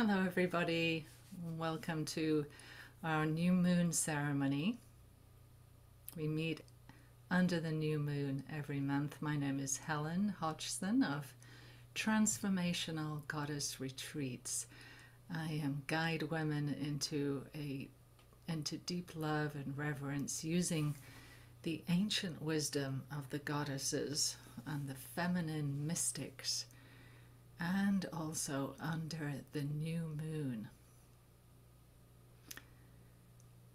Hello everybody, welcome to our new moon ceremony. We meet under the new moon every month. My name is Helen Hodgson of Transformational Goddess Retreats. I guide women into deep love and reverence using the ancient wisdom of the goddesses and the feminine mystics, and also under the new moon.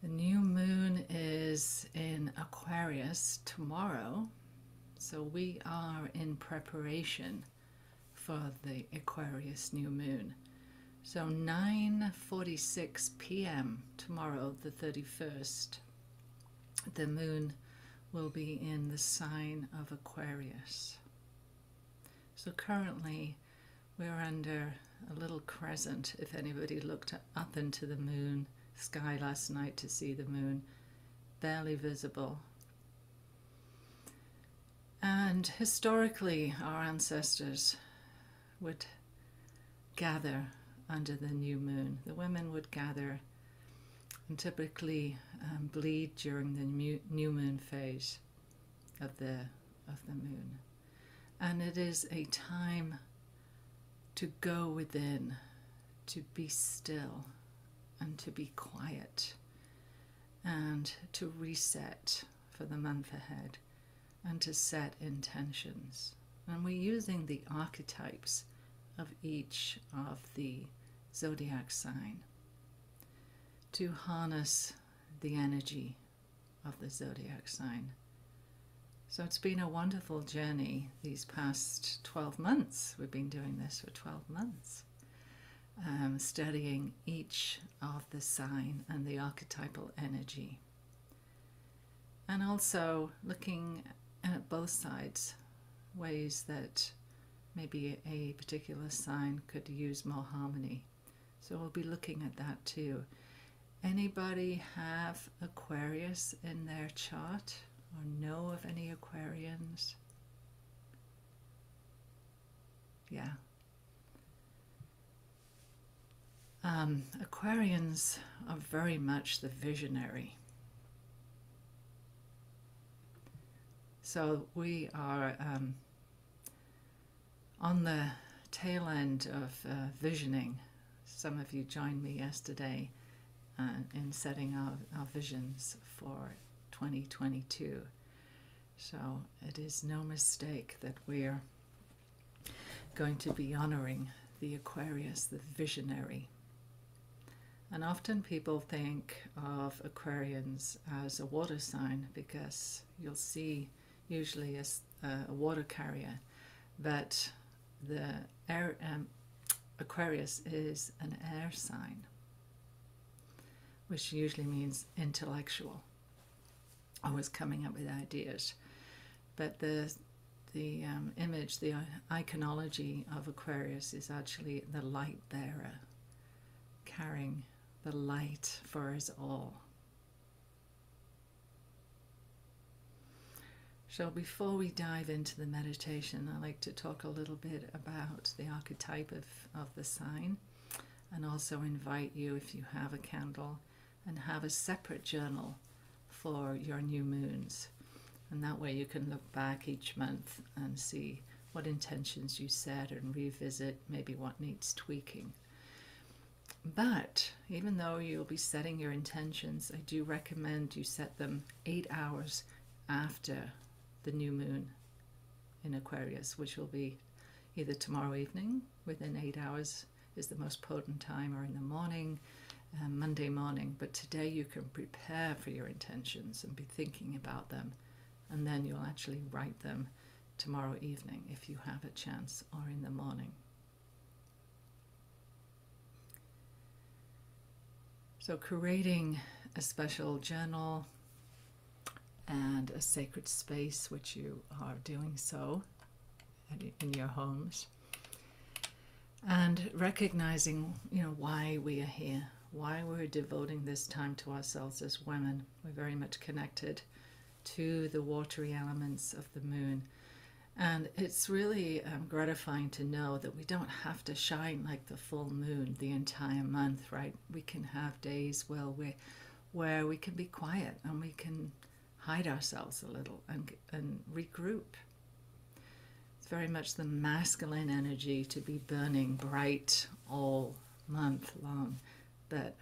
The new moon is in Aquarius tomorrow, so we are in preparation for the Aquarius new moon. So 9:46 p.m. tomorrow, the 31st, the moon will be in the sign of Aquarius. So currently we're under a little crescent. If anybody looked up into the moon sky last night to see the moon, barely visible. And historically, our ancestors would gather under the new moon. The women would gather and typically bleed during the new moon phase of the moon. And it is a time to go within, to be still and to be quiet, and to reset for the month ahead and to set intentions. And we're using the archetypes of each of the zodiac sign to harness the energy of the zodiac sign. So it's been a wonderful journey these past 12 months. We've been doing this for 12 months, studying each of the sign and the archetypal energy. And also looking at both sides, ways that maybe a particular sign could use more harmony. So we'll be looking at that too. Anybody have Aquarius in their chart? Or know of any Aquarians? Yeah. Aquarians are very much the visionary. So we are on the tail end of visioning. Some of you joined me yesterday in setting our visions for 2022. So it is no mistake that we're going to be honoring the Aquarius, the visionary. And often people think of Aquarians as a water sign because you'll see usually a water carrier, but the Aquarius is an air sign, which usually means intellectual, always coming up with ideas. But the image, the iconology of Aquarius is actually the light bearer, carrying the light for us all. So before we dive into the meditation, I like to talk a little bit about the archetype of the sign, and also invite you, if you have a candle, and have a separate journal for your new moons. And that way you can look back each month and see what intentions you set and revisit maybe what needs tweaking. But even though you'll be setting your intentions, I do recommend you set them 8 hours after the new moon in Aquarius, which will be either tomorrow evening, within 8 hours is the most potent time, or in the morning, Monday morning. But today you can prepare for your intentions and be thinking about them, and then you'll actually write them tomorrow evening if you have a chance, or in the morning. So creating a special journal and a sacred space, which you are doing so in your homes, and recognizing, why we are here, why we're devoting this time to ourselves as women. We're very much connected to the watery elements of the moon, And it's really gratifying to know that we don't have to shine like the full moon the entire month, right? We can have days where we can be quiet and we can hide ourselves a little and regroup. It's very much the masculine energy to be burning bright all month long, but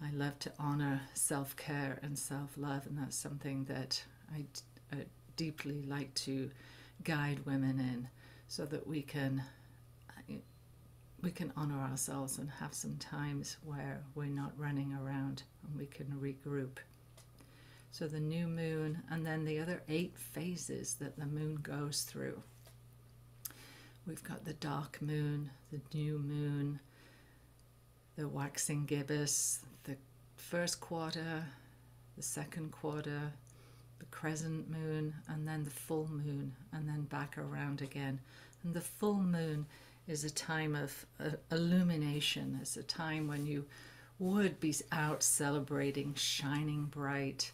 I love to honor self-care and self-love, and that's something that I deeply like to guide women in, so that we can honor ourselves and have some times where we're not running around and we can regroup. So the new moon, and then the other 8 phases that the moon goes through. We've got the dark moon, the new moon, the waxing gibbous, the first quarter, the second quarter, the crescent moon, and then the full moon, and then back around again. And the full moon is a time of illumination. It's a time when you would be out celebrating, shining bright,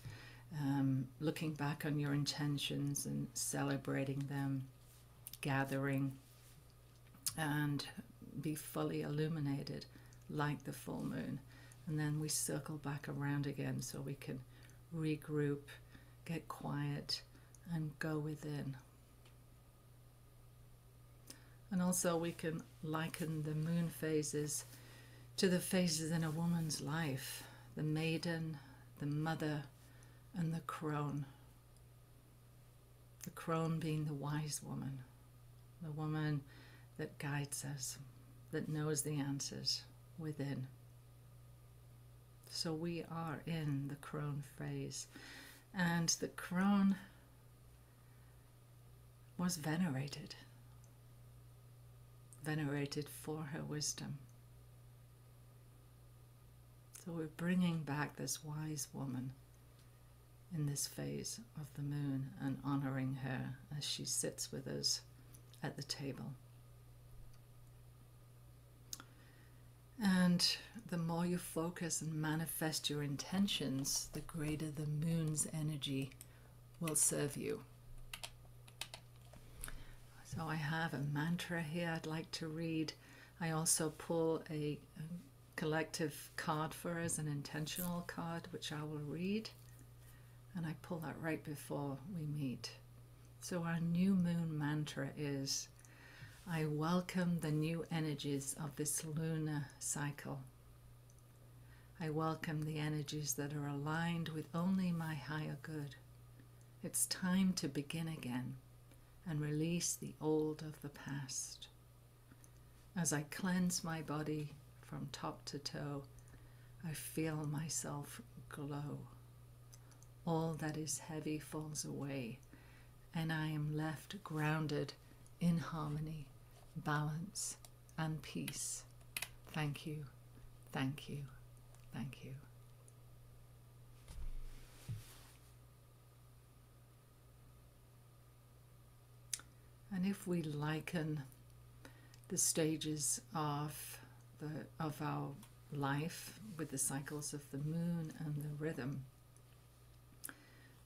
looking back on your intentions and celebrating them, gathering, and be fully illuminated like the full moon. And then we circle back around again so we can regroup, get quiet, and go within. And also we can liken the moon phases to the phases in a woman's life: the maiden, the mother, and the crone. The crone being the wise woman, the woman that guides us, that knows the answers within. So we are in the crone phase. And the crone was venerated for her wisdom. So we're bringing back this wise woman in this phase of the moon and honoring her as she sits with us at the table. And the more you focus and manifest your intentions, the greater the moon's energy will serve you. So I have a mantra here I'd like to read. I also pull a collective card for us, an intentional card, which I will read. And I pull that right before we meet. So our new moon mantra is: I welcome the new energies of this lunar cycle. I welcome the energies that are aligned with only my higher good. It's time to begin again and release the old of the past. As I cleanse my body from top to toe, I feel myself glow. All that is heavy falls away, and I am left grounded in harmony, balance, and peace. Thank you, thank you, thank you. And if we liken the stages of our life with the cycles of the moon and the rhythm,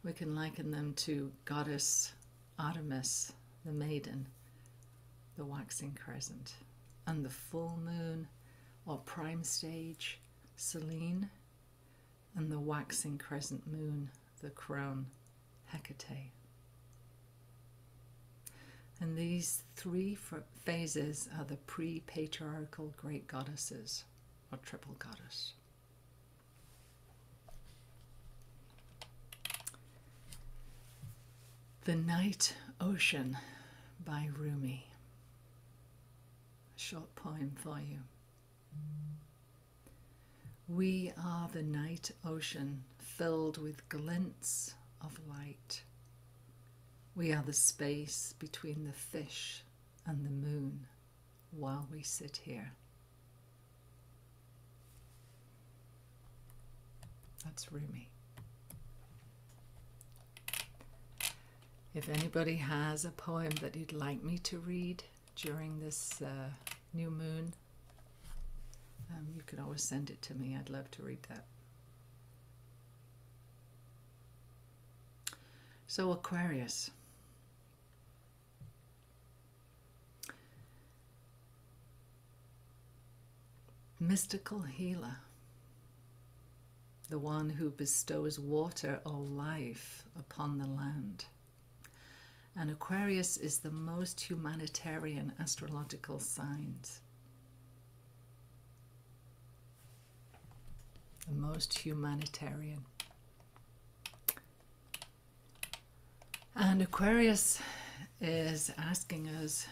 we can liken them to goddess Artemis, the maiden, the waxing crescent, and the full moon or prime stage, Selene, and the waxing crescent moon, the crone, Hecate. And these 3 phases are the pre-patriarchal great goddesses, or triple goddess. The Night Ocean by Rumi. A short poem for you. We are the night ocean filled with glints of light. We are the space between the fish and the moon while we sit here. That's Rumi. If anybody has a poem that you'd like me to read during this new moon, you can always send it to me. I'd love to read that. So Aquarius. mystical healer, the one who bestows water or life upon the land. And Aquarius is the most humanitarian astrological signs. The most humanitarian. And Aquarius is asking us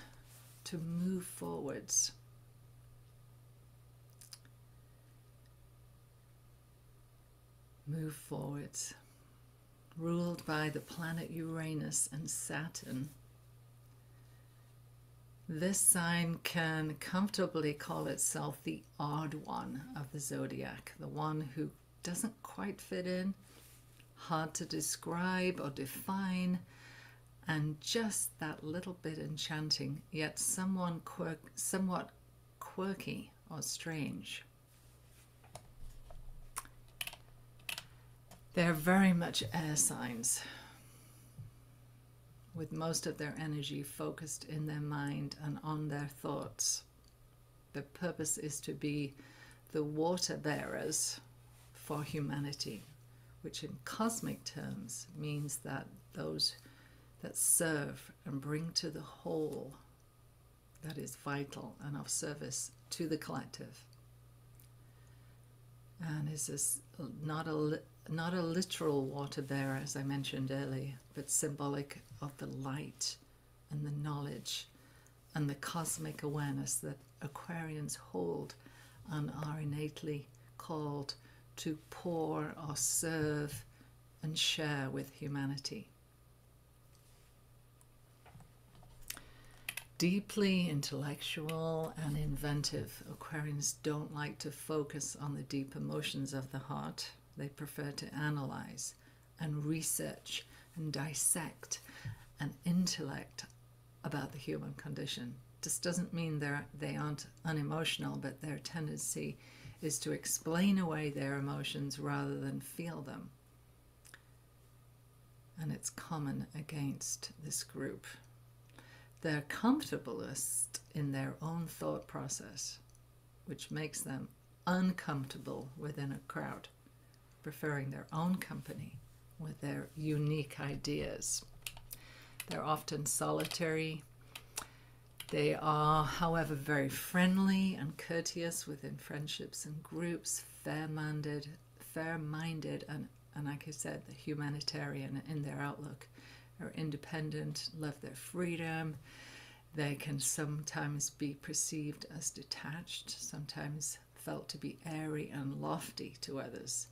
to move forwards. Move forwards. Ruled by the planet Uranus and Saturn, this sign can comfortably call itself the odd one of the zodiac, the one who doesn't quite fit in, hard to describe or define, and just that little bit enchanting, yet somewhat quirky or strange. They're very much air signs, with most of their energy focused in their mind and on their thoughts. Their purpose is to be the water bearers for humanity, which in cosmic terms means that those that serve and bring to the whole that is vital and of service to the collective. And is not a literal water bearer, as I mentioned earlier, but symbolic of the light and the knowledge and the cosmic awareness that Aquarians hold and are innately called to pour or serve and share with humanity. Deeply intellectual and inventive, Aquarians don't like to focus on the deep emotions of the heart. They prefer to analyze and research and dissect and intellect about the human condition. This doesn't mean they aren't unemotional, but their tendency is to explain away their emotions rather than feel them. And it's common against this group. They're comfortablest in their own thought process, which makes them uncomfortable within a crowd, preferring their own company with their unique ideas. They're often solitary. They are, however, very friendly and courteous within friendships and groups, fair-minded, and like I said, the humanitarian in their outlook. Are independent, love their freedom. They can sometimes be perceived as detached, sometimes felt to be airy and lofty to others.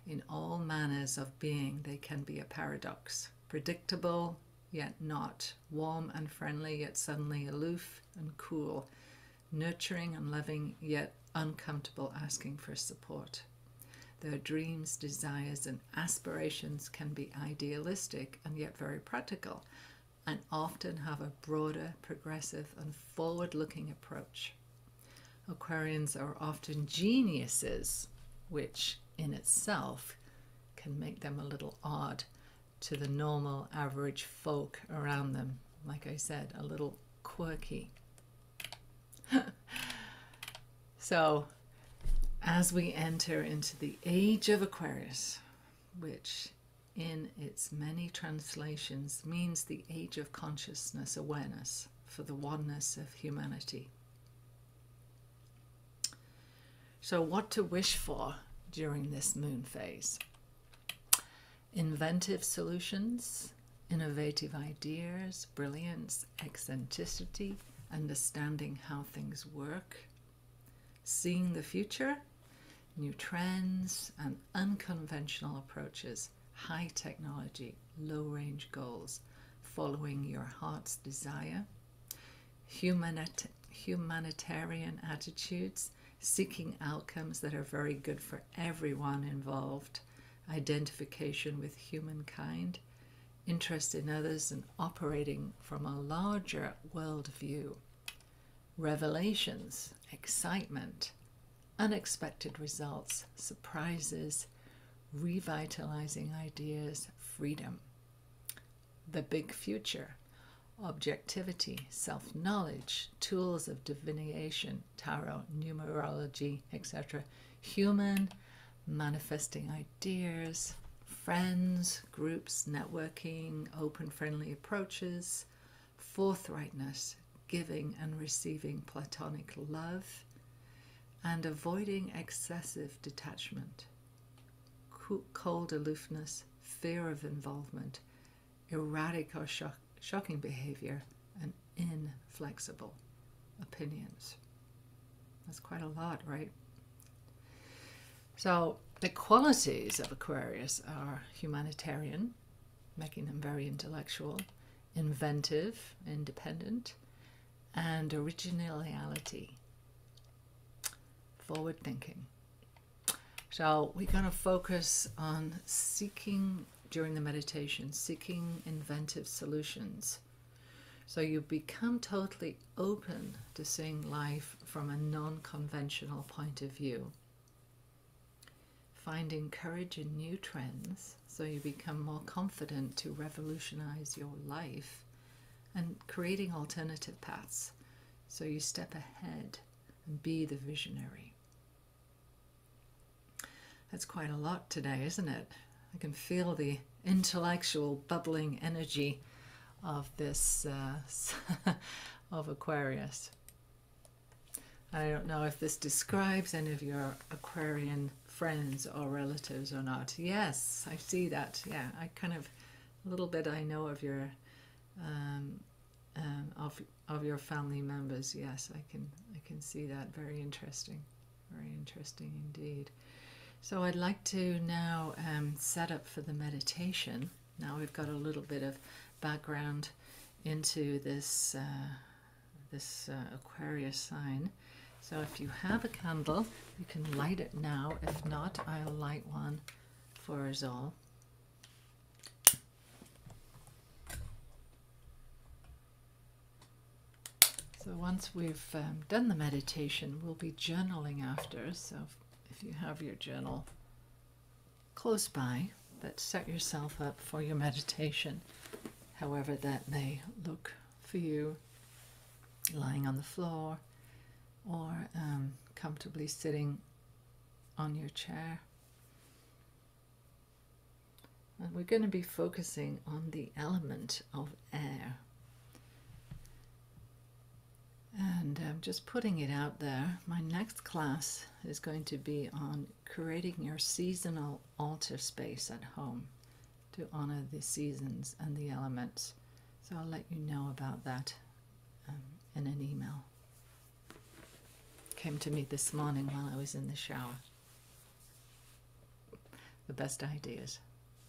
In all manners of being, they can be a paradox. Predictable, yet not. Warm and friendly, yet suddenly aloof and cool. Nurturing and loving, yet uncomfortable asking for support. Their dreams, desires, and aspirations can be idealistic and yet very practical, and often have a broader, progressive, and forward-looking approach. Aquarians are often geniuses, which in itself can make them a little odd to the normal, average folk around them. Like I said, a little quirky. So, as we enter into the Age of Aquarius, which in its many translations means the age of consciousness awareness for the oneness of humanity. So what to wish for during this moon phase? Inventive solutions, innovative ideas, brilliance, eccentricity, understanding how things work, seeing the future, new trends and unconventional approaches, high technology, low-range goals, following your heart's desire, humanitarian attitudes, seeking outcomes that are very good for everyone involved, identification with humankind, interest in others and operating from a larger worldview, revelations, excitement, unexpected results, surprises, revitalizing ideas, freedom. The big future, objectivity, self-knowledge, tools of divination, tarot, numerology, etc. Human, manifesting ideas, friends, groups, networking, open, friendly approaches, forthrightness, giving and receiving platonic love, and avoiding excessive detachment, cold aloofness, fear of involvement, erratic or shocking behavior, and inflexible opinions. That's quite a lot, right? So the qualities of Aquarius are humanitarian, making them very intellectual, inventive, independent, and originality, forward thinking. So we're going to focus on seeking, during the meditation, seeking inventive solutions. So you become totally open to seeing life from a non-conventional point of view. Finding courage in new trends, so you become more confident to revolutionize your life, and creating alternative paths, so you step ahead and be the visionary. That's quite a lot today, isn't it? I can feel the intellectual bubbling energy of this of Aquarius. I don't know if this describes any of your Aquarian friends or relatives or not. Yes, I see that. Yeah, I kind of, a little bit I know of your of your family members. Yes, I can see that. Very interesting indeed. So I'd like to now set up for the meditation. Now we've got a little bit of background into this Aquarius sign. So if you have a candle, you can light it now. If not, I'll light one for us all. So once we've done the meditation, we'll be journaling after. So if you have your journal close by, but set yourself up for your meditation, however that may look for you, lying on the floor or comfortably sitting on your chair. And we're going to be focusing on the element of air. And just putting it out there, my next class is going to be on creating your seasonal altar space at home to honor the seasons and the elements. So I'll let you know about that in an email. Came to me this morning while I was in the shower. The best ideas.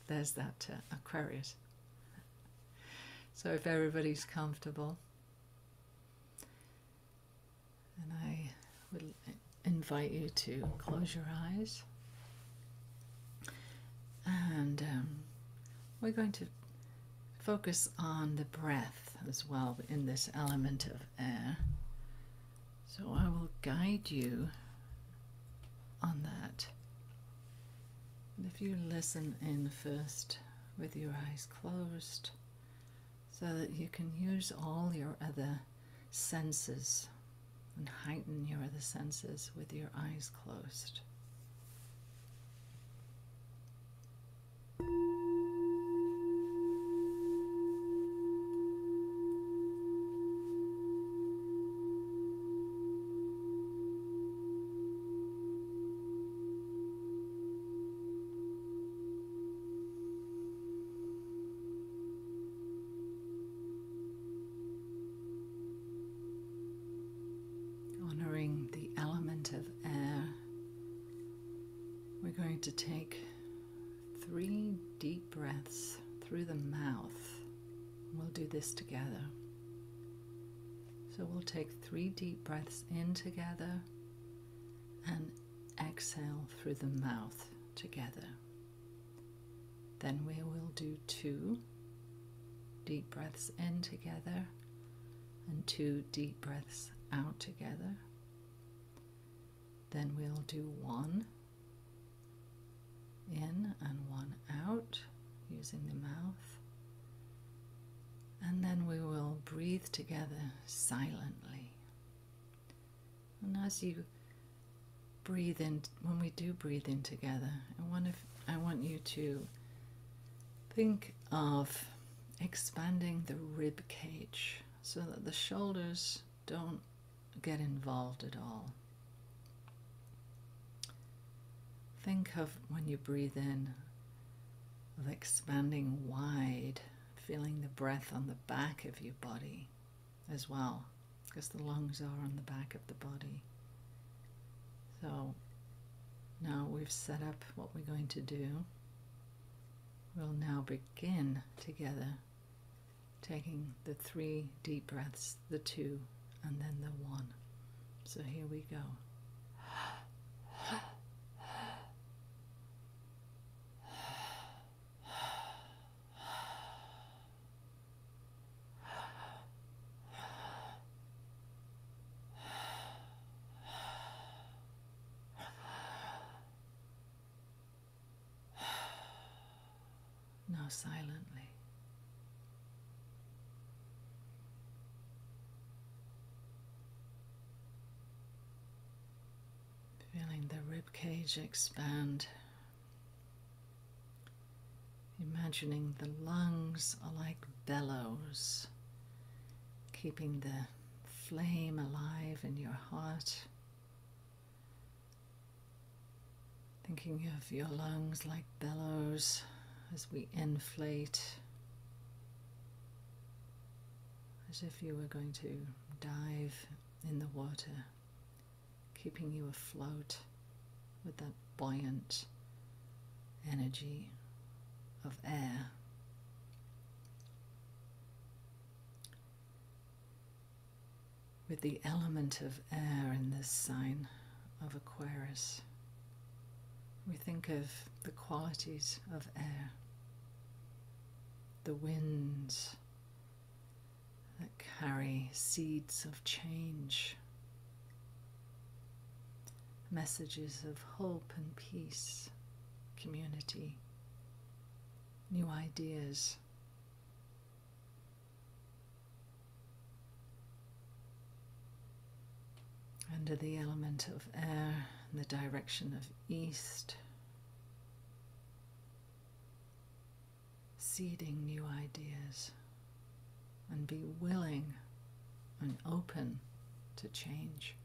There's that Aquarius. So if everybody's comfortable, and I would invite you to close your eyes. And we're going to focus on the breath as well in this element of air. So I will guide you on that. And if you listen in first with your eyes closed, so that you can use all your other senses and heighten your other senses with your eyes closed. Honoring the element of air, we're going to take 3 deep breaths through the mouth. We'll do this together. So we'll take 3 deep breaths in together and exhale through the mouth together. Then we will do 2 deep breaths in together and 2 deep breaths out together. Then we'll do 1 in and 1 out using the mouth. And then we will breathe together silently. And as you breathe in, when we do breathe in together, I want you to think of expanding the rib cage so that the shoulders don't get involved at all. Think of, when you breathe in, of expanding wide, feeling the breath on the back of your body as well, because the lungs are on the back of the body. So now we've set up what we're going to do. We'll now begin together, taking the 3 deep breaths, the 2, and then the 1. So here we go. Now silently. Feeling the rib cage expand. Imagining the lungs are like bellows, keeping the flame alive in your heart. Thinking of your lungs like bellows as we inflate, as if you were going to dive in the water, keeping you afloat with that buoyant energy of air. With the element of air in this sign of Aquarius, we think of the qualities of air, the winds that carry seeds of change, messages of hope and peace, community, new ideas. Under the element of air, in the direction of east, seeding new ideas, and be willing and open to change.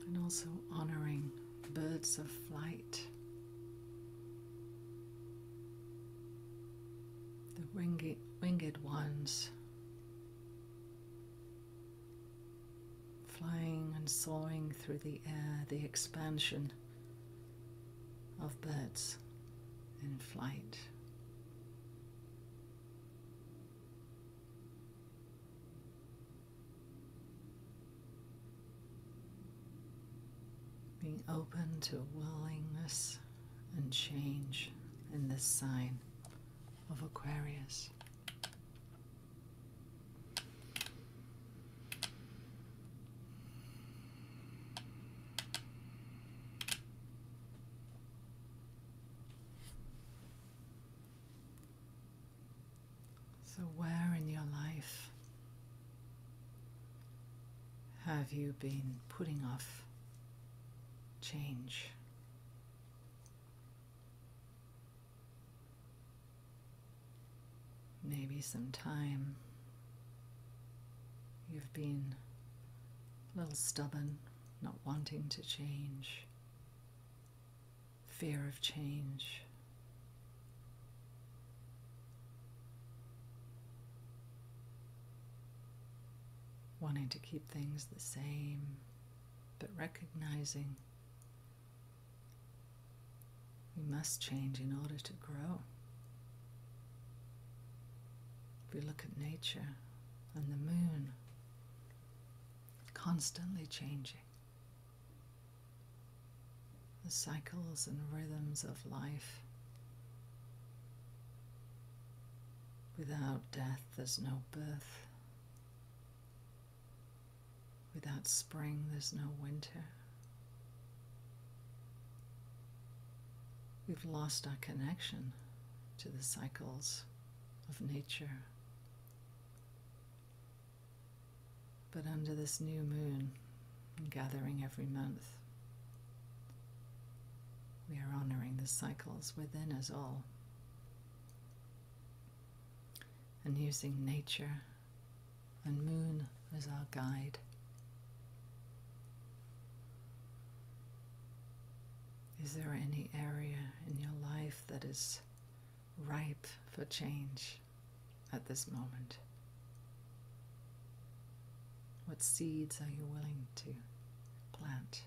And also honoring birds of flight, the winged ones, flying and soaring through the air, the expansion of birds in flight. Being open to willingness and change in this sign of Aquarius. So where in your life have you been putting off change? Maybe some time you've been a little stubborn, not wanting to change, fear of change. Wanting to keep things the same, but recognizing we must change in order to grow. If we look at nature and the moon, constantly changing, the cycles and rhythms of life. Without death, there's no birth. Without spring, there's no winter. We've lost our connection to the cycles of nature. But under this new moon, gathering every month, we are honoring the cycles within us all and using nature and moon as our guide. Is there any area in your life that is ripe for change at this moment? What seeds are you willing to plant?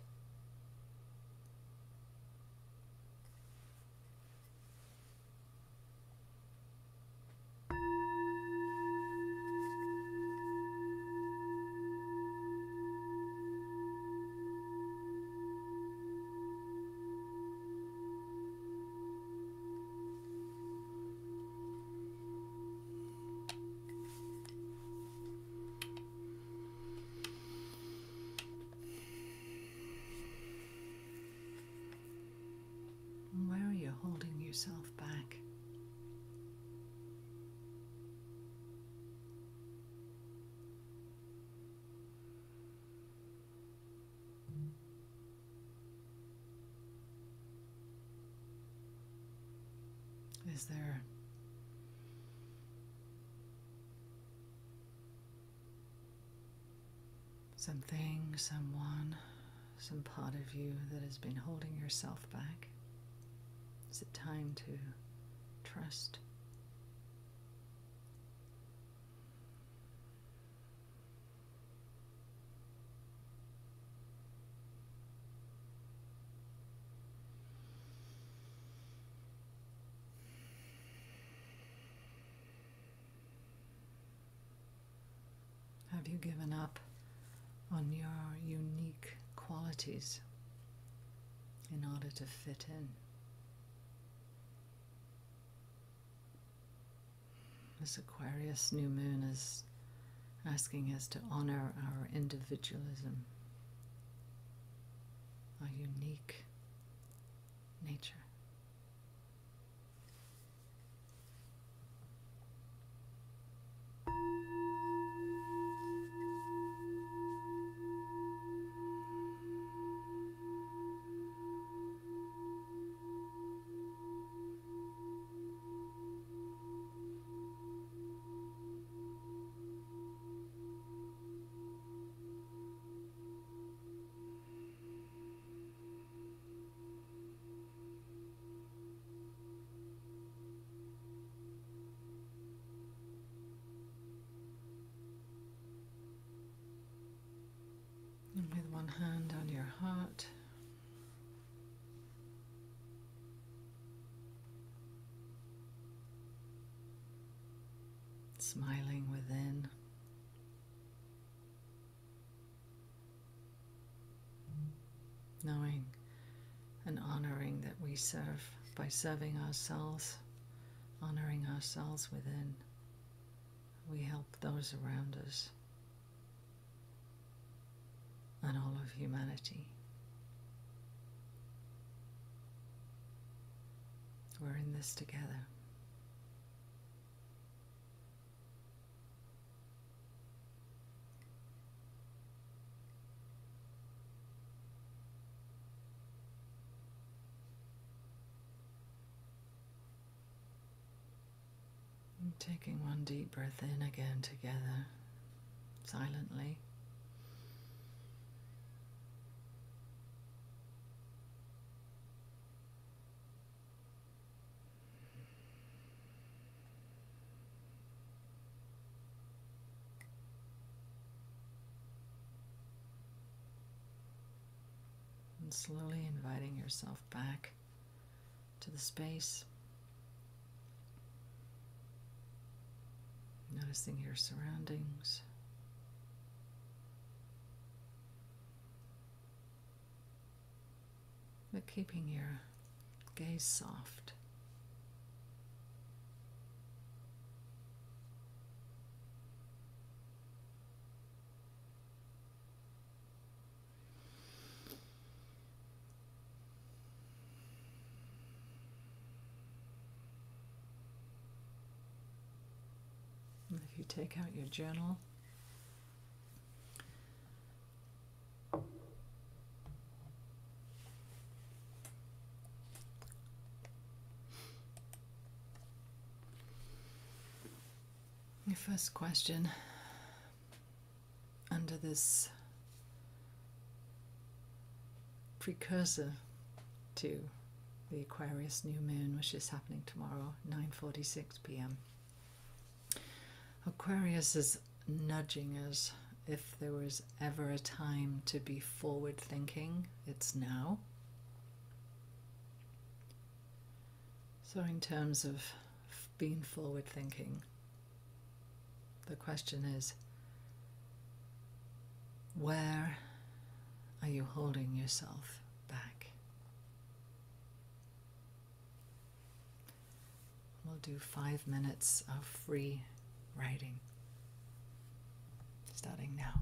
Holding yourself back. Is there something, someone, some part of you that has been holding yourself back? Is it time to trust? Have you given up on your unique qualities in order to fit in? This Aquarius new moon is asking us to honor our individualism, our unique nature. And with one hand on your heart, smiling within, knowing and honoring that we serve by serving ourselves, honoring ourselves within, we help those around us and all of humanity. We're in this together. And taking one deep breath in again together, silently. And slowly inviting yourself back to the space Noticing your surroundings. But keeping your gaze soft. And if you take out your journal, your first question under this precursor to the Aquarius new moon, which is happening tomorrow, 9:46 p.m. Aquarius is nudging us. If there was ever a time to be forward thinking, it's now. So in terms of being forward thinking, the question is, where are you holding yourself back? We'll do 5 minutes of free writing, starting now.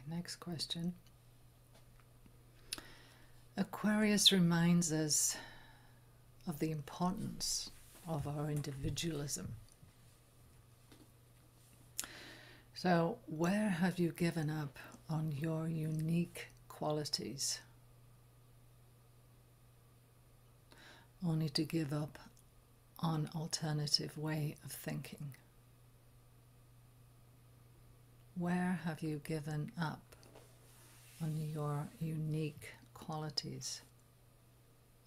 next question. Aquarius reminds us of the importance of our individualism. So, where have you given up on your unique qualities, only to give up on alternative way of thinking? Where have you given up on your unique qualities,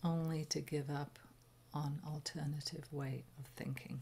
only to give up on alternative way of thinking?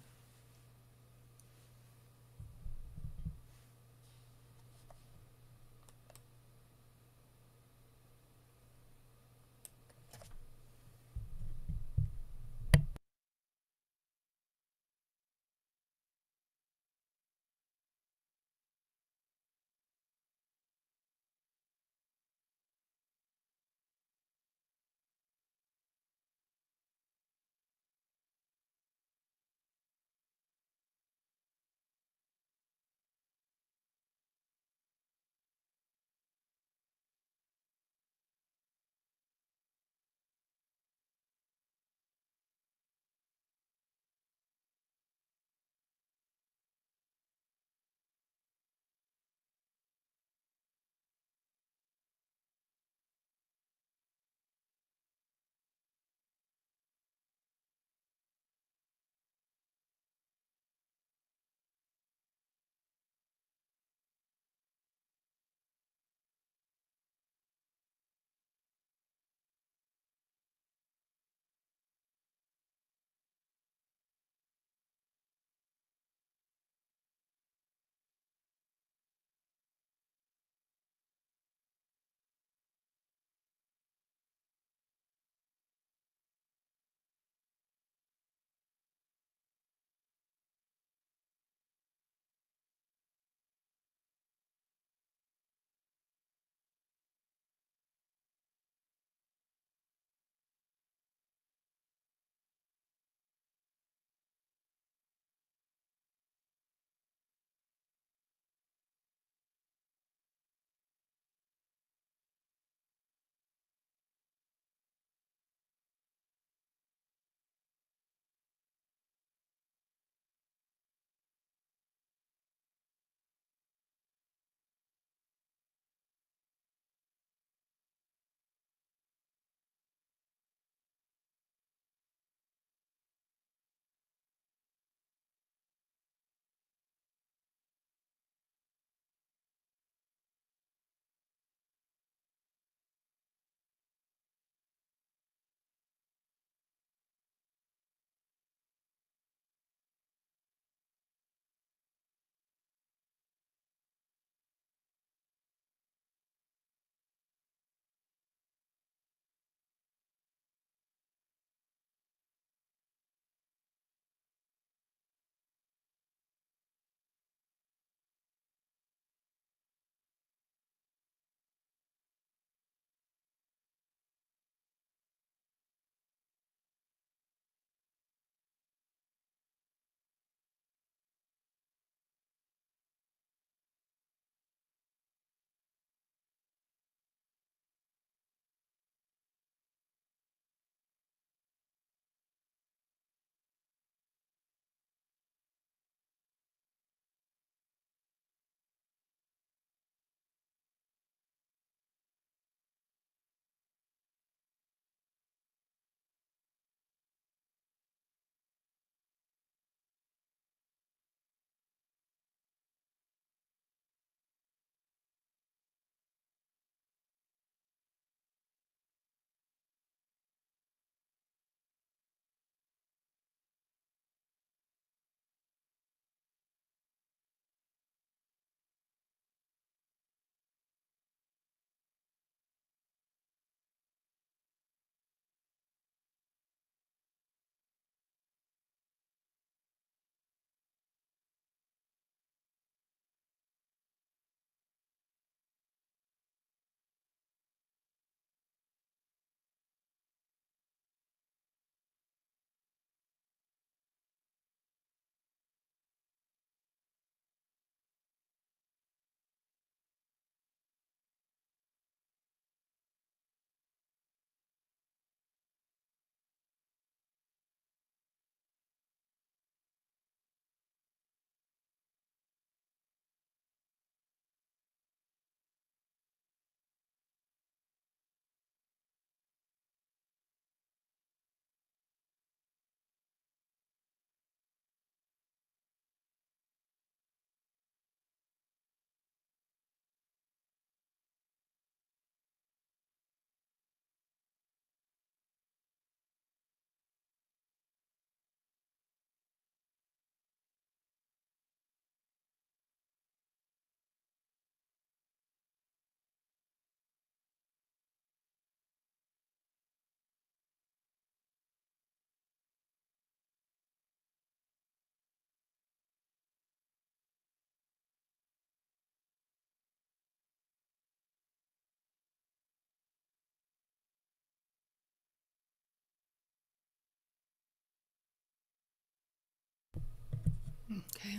Okay,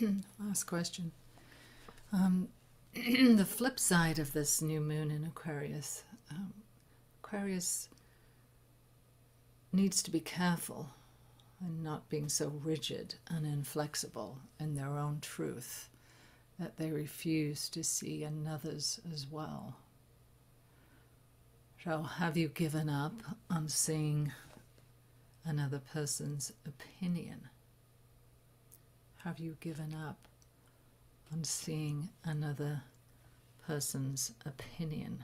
and last question. The flip side of this new moon in Aquarius, Aquarius needs to be careful and not being so rigid and inflexible in their own truth that they refuse to see another's as well. So have you given up on seeing another person's opinion? Have you given up on seeing another person's opinion?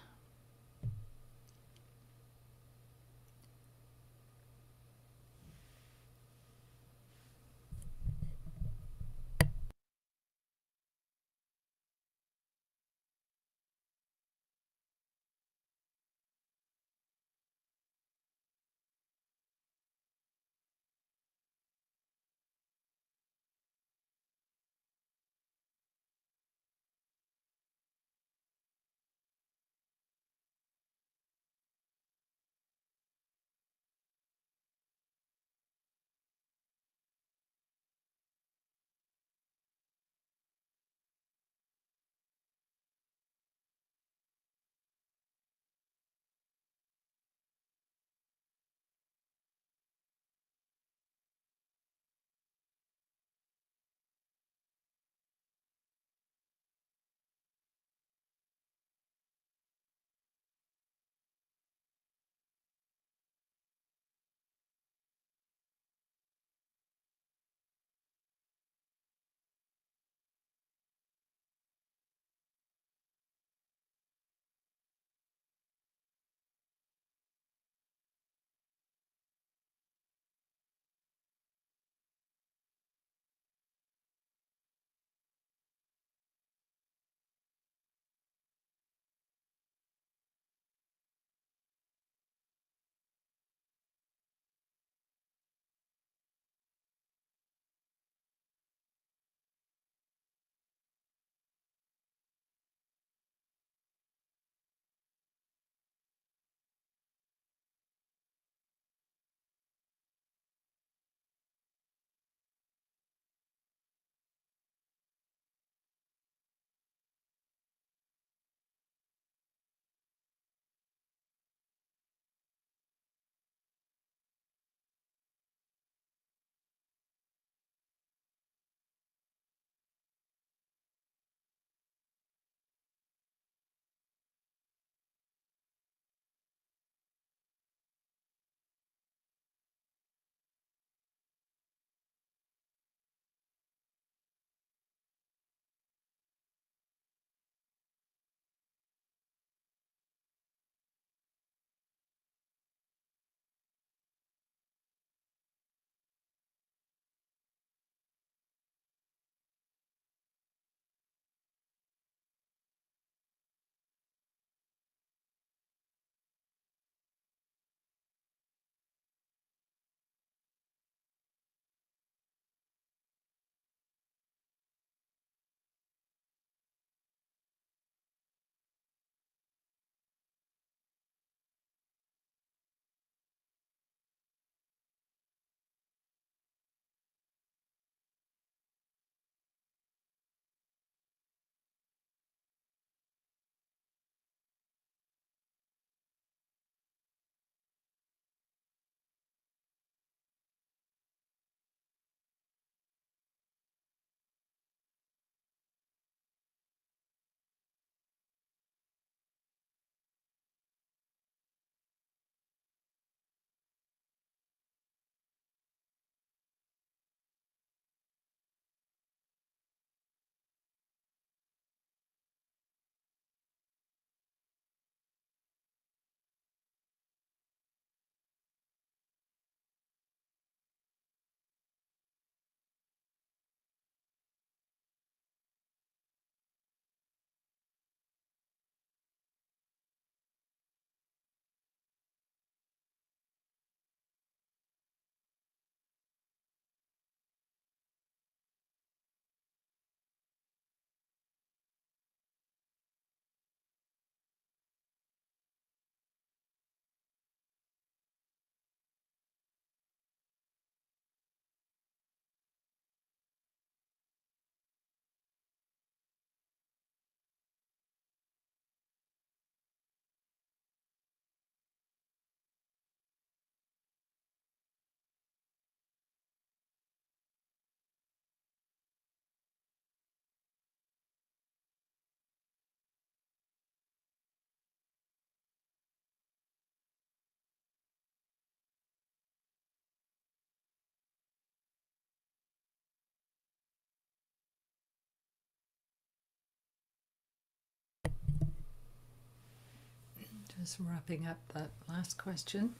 Just wrapping up that last question.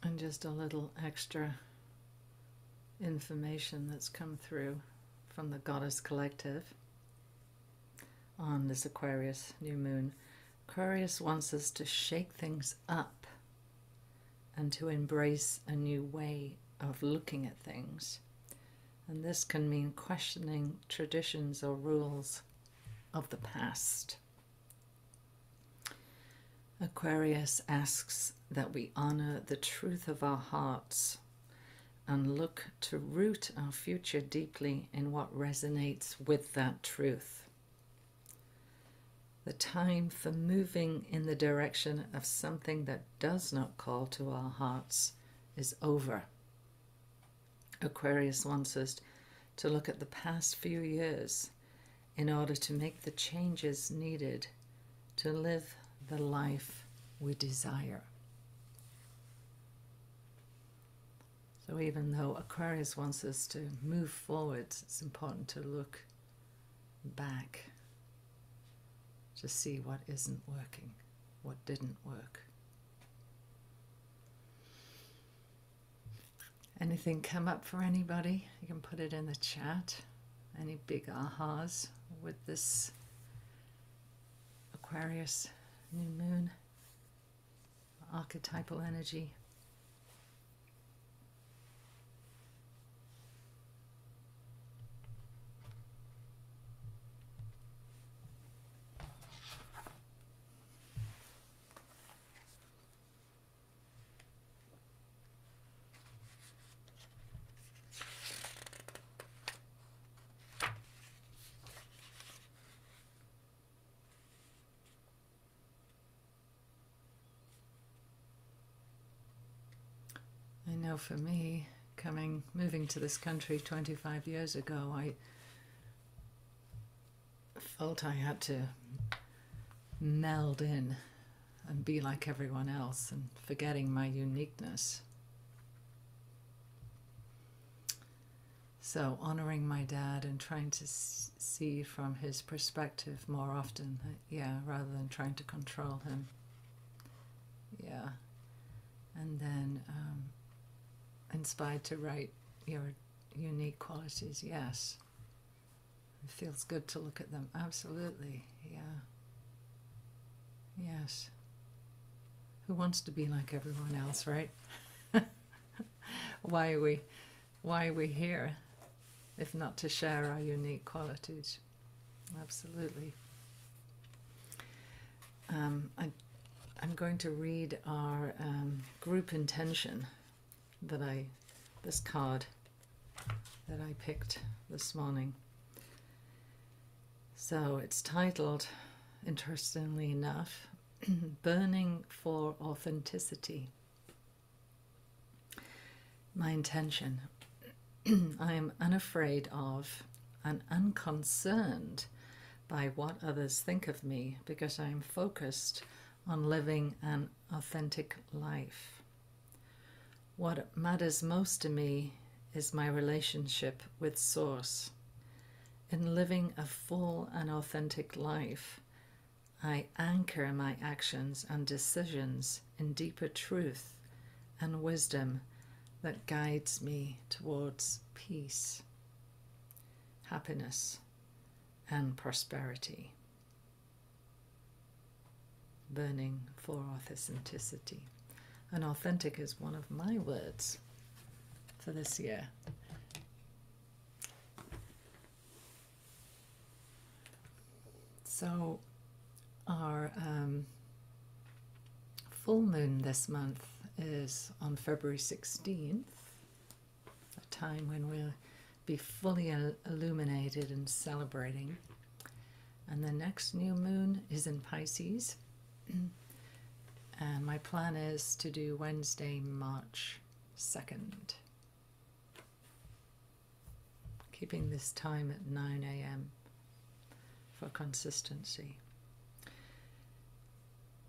And just a little extra information that's come through from the Goddess Collective on this Aquarius new moon. Aquarius wants us to shake things up and to embrace a new way of looking at things. And this can mean questioning traditions or rules of the past. Aquarius asks that we honor the truth of our hearts and look to root our future deeply in what resonates with that truth. The time for moving in the direction of something that does not call to our hearts is over. Aquarius wants us to look at the past few years in order to make the changes needed to live the life we desire. So even though Aquarius wants us to move forwards, it's important to look back to see what isn't working, what didn't work. Anything come up for anybody? You can put it in the chat. Any big ahas with this Aquarius new moon, archetypal energy? I know for me, moving to this country 25 years ago, I felt I had to meld in and be like everyone else and forgetting my uniqueness. So honoring my dad and trying to see from his perspective more often, rather than trying to control him. Yeah. And then inspired to write your unique qualities. Yes, it feels good to look at them. Absolutely. Yeah. Yes. Who wants to be like everyone else, right? Why are we here if not to share our unique qualities? Absolutely. I'm going to read our group intention this card that I picked this morning. So it's titled, interestingly enough, Burning for Authenticity. My intention. I am unafraid of and unconcerned by what others think of me because I am focused on living an authentic life. What matters most to me is my relationship with Source. In living a full and authentic life, I anchor my actions and decisions in deeper truth and wisdom that guides me towards peace, happiness, and prosperity. Burning for authenticity. And authentic is one of my words for this year. So our full moon this month is on February 16th, a time when we're be fully illuminated and celebrating. And the next new moon is in Pisces. And my plan is to do Wednesday, March 2nd. Keeping this time at 9 a.m. for consistency.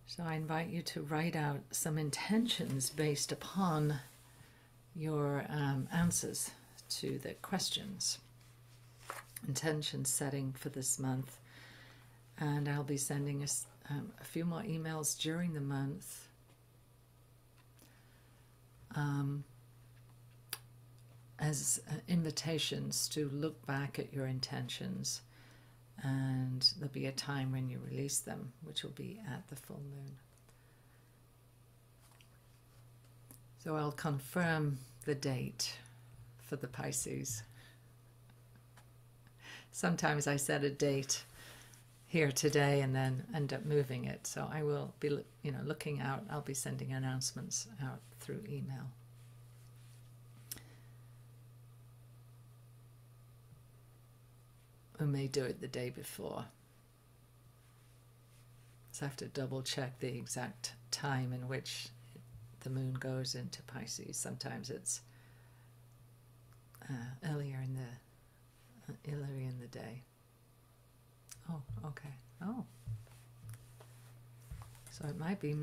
So I invite you to write out some intentions based upon your answers to the questions. Intention setting for this month. And I'll be sending us a few more emails during the month. As invitations to look back at your intentions, and there'll be a time when you release them, which will be at the full moon. So I'll confirm the date for the Pisces. Sometimes I set a date here today and then end up moving it, so I will be, looking out. I'll be sending announcements out through email. We may do it the day before. So I have to double check the exact time in which the moon goes into Pisces. Sometimes it's earlier in the day. Oh, okay. Oh. So it might be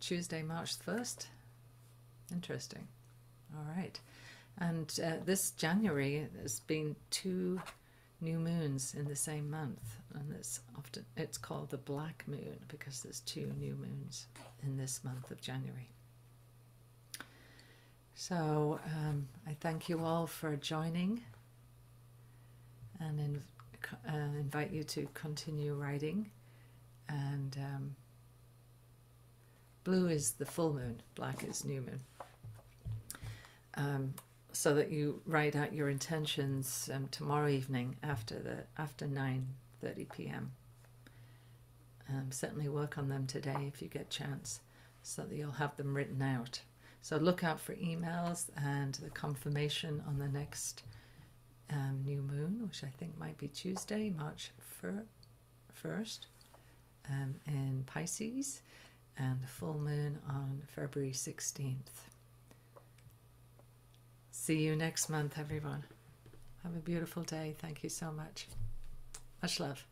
Tuesday, March 1st. Interesting. All right. And this January, there's been 2 new moons in the same month, and it's called the black moon because there's 2 new moons in this month of January. So I thank you all for joining, and invite you to continue writing. And blue is the full moon, black is new moon. So that you write out your intentions tomorrow evening after 9:30 p.m. Certainly work on them today if you get a chance, so that you'll have them written out. So look out for emails and the confirmation on the next new moon, which I think might be Tuesday, March 1st, in Pisces, and the full moon on February 16th. See you next month, everyone. Have a beautiful day. Thank you so much. Much love.